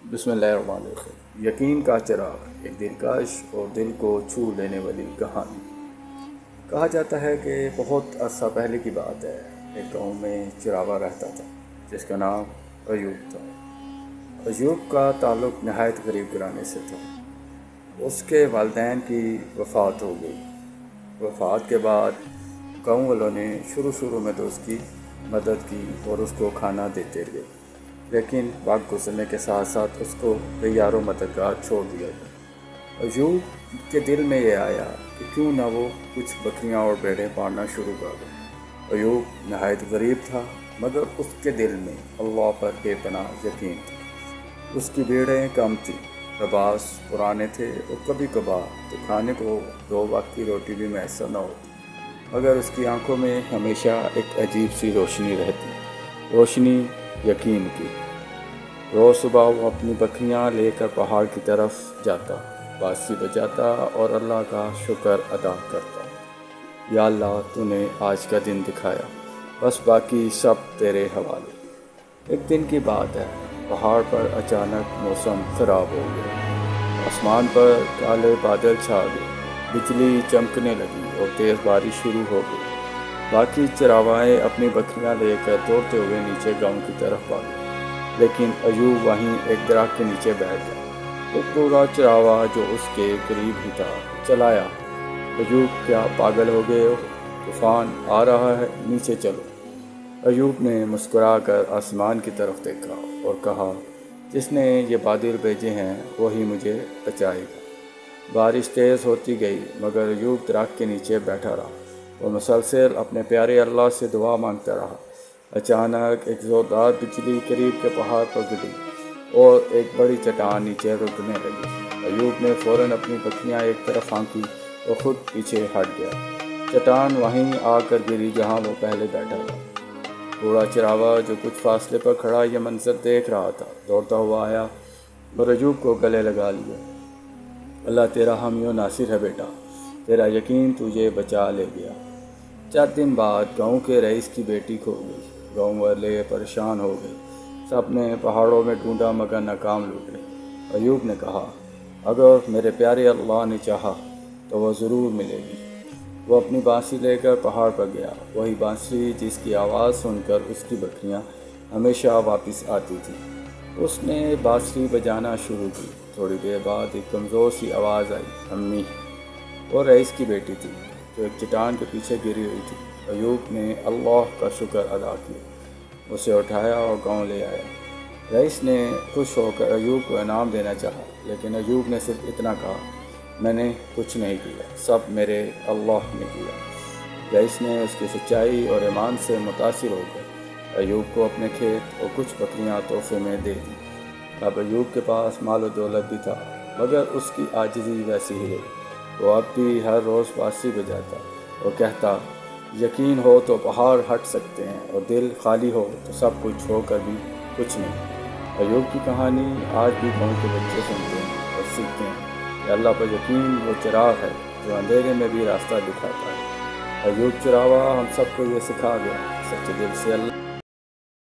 बिस्मिल्लाहिर्रहमानिर्रहीम। यकीन का चिराग, एक दिलकश और दिल को छू लेने वाली कहानी। कहा जाता है कि बहुत अरसा पहले की बात है, एक गांव में चिरावा रहता था जिसका नाम अयूब था। अयूब का ताल्लुक़ नहायत गरीब घराने से था। उसके वालिदैन की वफ़ात हो गई। वफ़ात के बाद गाँव वालों ने शुरू में तो उसकी मदद की और उसको खाना देते रहे, लेकिन वक्त गुजरने के साथ साथ उसको बेयारो मददगार छोड़ दिया गया। अयूब के दिल में ये आया कि क्यों ना वो कुछ बकरियां और भेड़ें पालना शुरू कर दे। अयूब नहायत गरीब था, मगर उसके दिल में अल्लाह पर बेपनाह यकीन था। उसकी भेड़ें कम थी, लिबास पुराने थे और कभी कभार तो खाने को 2 वक्त की रोटी भी मैसर न होती, मगर उसकी आंखों में हमेशा एक अजीब सी रोशनी रहती, रोशनी यकीन की। रोज़ सुबह वो अपनी बकरियां लेकर पहाड़ की तरफ जाता, बांसुरी बजाता और अल्लाह का शुक्र अदा करता। या अल्लाह, तूने आज का दिन दिखाया, बस बाकी सब तेरे हवाले। एक दिन की बात है, पहाड़ पर अचानक मौसम ख़राब हो गया। आसमान पर काले बादल छा गए, बिजली चमकने लगी और तेज़ बारिश शुरू हो गई। बाकी चरावाए अपनी बकरियां लेकर दौड़ते हुए नीचे गांव की तरफ भागे, लेकिन अयूब वहीं एक दरख्त के नीचे बैठ गया। एक बूढ़ा चरावा जो उसके करीब ही था चलाया, अयूब, क्या पागल हो गए हो? तूफान आ रहा है, नीचे चलो। अयूब ने मुस्कुराकर आसमान की तरफ देखा और कहा, जिसने ये बादल भेजे हैं वही मुझे बचाएगा। बारिश तेज़ होती गई, मगर अयूब दरख्त के नीचे बैठा रहा और मुसलसल अपने प्यारे अल्लाह से दुआ मांगता रहा। अचानक एक ज़ोरदार बिजली करीब के पहाड़ पर गिरी और एक बड़ी चट्टान नीचे रुकने लगी। अयूब ने फ़ौरन अपनी बकरियां एक तरफ हाँकी और ख़ुद पीछे हट गया। चट्टान वहीं आकर गिरी जहां वो पहले बैठा था। बूढ़ा चरावा जो कुछ फासले पर खड़ा यह मंजर देख रहा था, दौड़ता हुआ आया और अयूब को गले लगा लिया। अल्लाह तेरा हामी और नासिर है बेटा, तेरा यकीन तुझे बचा ले गया। 4 दिन बाद गांव के रईस की बेटी खो गई। गांव वाले परेशान हो गए, सब ने पहाड़ों में ढूंढा मगर नाकाम लौटे। अयूब ने कहा, अगर मेरे प्यारे अल्लाह ने चाहा तो वह ज़रूर मिलेगी। वो अपनी बांसुरी लेकर पहाड़ पर गया, वही बांसुरी जिसकी आवाज़ सुनकर उसकी बकरियां हमेशा वापस आती थी। उसने बांसुरी बजाना शुरू की। थोड़ी देर बाद एक कमज़ोर सी आवाज़ आई, अम्मी। वो रईस की बेटी थी जो एक चट्टान के पीछे गिरी हुई थी। अयूब ने अल्लाह का शुक्र अदा किया, उसे उठाया और गांव ले आया। रईस ने खुश होकर अयूब को इनाम देना चाहा, लेकिन अयूब ने सिर्फ इतना कहा, मैंने कुछ नहीं किया, सब मेरे अल्लाह ने किया। रईस ने उसकी सच्चाई और ईमान से मुतासिर होकर अयूब को अपने खेत और कुछ बकरियां तोहफे में दे दी। अब अयूब के पास माल और दौलत भी था, मगर उसकी आजिज़ी वैसी ही रही। वो अब भी हर रोज़ बांसुरी बजाता और कहता, यकीन हो तो पहाड़ हट सकते हैं और दिल खाली हो तो सब कुछ होकर भी कुछ नहीं। अयूब की कहानी आज भी गाँव के बच्चे सुनते हैं और सीखते हैं कि अल्लाह पर यकीन वो चिराग है जो अंधेरे में भी रास्ता दिखाता है। अयूब चरावा हम सबको ये सिखा गया, सच्चे दिल से अल्लाह